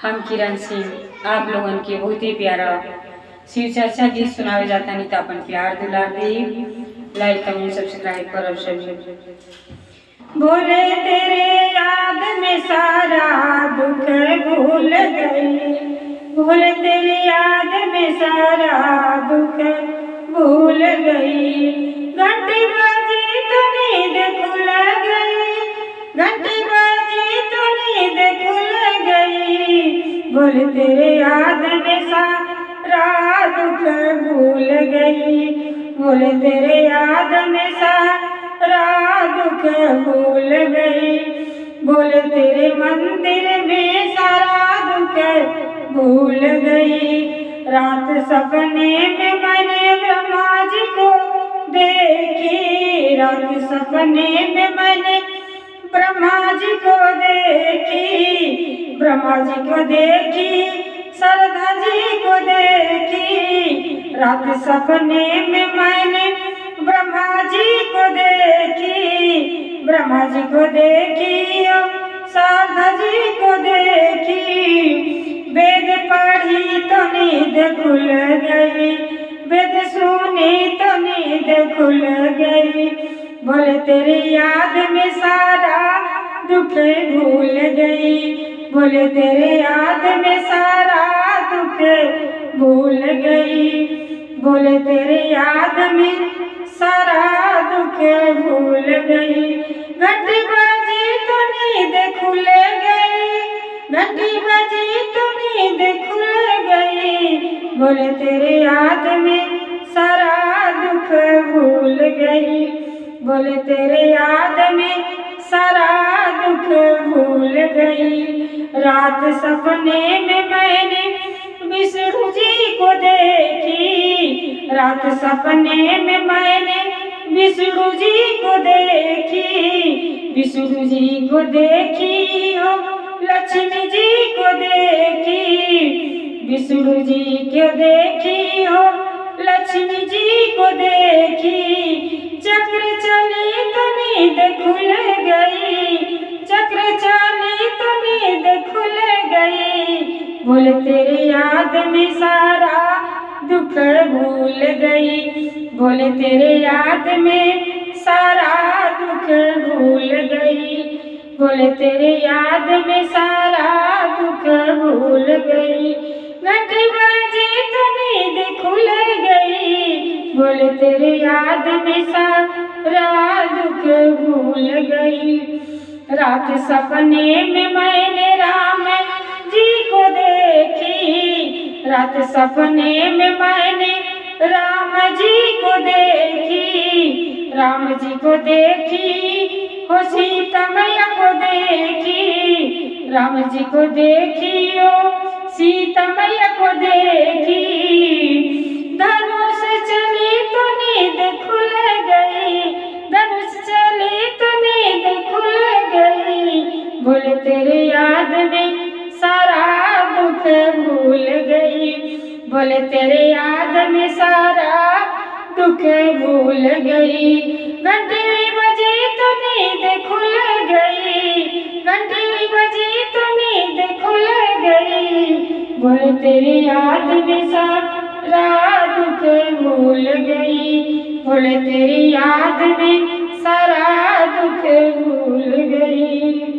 हम किरण सिंह आप लोगन के बहुत ही प्यारा शिव चर्चा गीत सुनावे जाता नहीं तो अपन प्यार दुलार दी लाइक कमेंट सब्सक्राइब करो सभी। बोले तेरे याद में सारा दुख भूल गई, बोले तेरे याद में सारा दुख भूल गई। घंटी बाजी तो नींद खुल गई, घंटी बाजी तो नींद खुल गई। बोले तेरे याद में सारा दुख भूल गई, बोले तेरे याद में सारा दुख भूल गई। बोले तेरे मंदिर में सारा दुख भूल गई। रात सपने में मैंने ब्रह्मा जी को देखी, रात सपने में मैंने ब्रह्मा जी को देखी, ब्रह्मा जी को देखी, शारदा जी को देखी। रात सपने में मैंने ब्रह्मा जी को देखी, ब्रह्मा जी को देखी, शारदा जी को देखी। वेद पढ़ी तो नींद खुल गई, वेद सुनी तो नींद खुल गई। बोले तेरी याद में सारा दुख भूल गई, बोले तेरे याद में सारा दुख भूल गई। बोले तेरे याद में सारा दुख भूल गई। घंटी बाजी तो नींद खुल गई, घंटी बाजी तो नींद खुल गई। बोले तेरे याद में सारा दुख भूल गई, बोले तेरे याद में सारा दुख भूल गई। रात सपने में मैंने विष्णु जी को देखी, रात सपने में मैंने विष्णु जी को देखी, विष्णु जी को देखी, ओ लक्ष्मी जी को देखी, विष्णु जी को देखी, ओ लक्ष्मी जी को देखी। चक्र चली तो नींद खुल गई, चक्र चली तो नींद खुल गई। बोले तेरे याद में सारा दुख भूल गई, बोले तेरे याद में सारा दुख भूल गई, बोले तेरे याद में सारा दुख भूल गई। घंटी बाजी तो नींद खुल गई, बोले तेरे याद में सारा दुख भूल गई। रात सपने में मैंने राम जी को देखी, रात सपने में मैंने राम जी को देखी, राम जी को देखी, हो सीता मैया को देखी, राम जी को देखी, ओ सीता मैया को देखी। धनुष चली तो नींद खुल गई, धनुष चली तो नींद खुल गई। बोले तेरे याद में सारा दुख भूल गई, बोले तेरे याद में सारा दुख भूल गई। घंटी बजी तो नींद खुल गई, घंटी बजी तो नींद खुल गई। बोले तेरे याद में सारा दुख भूल गई, बोले तेरी याद में सारा दुख भूल गई।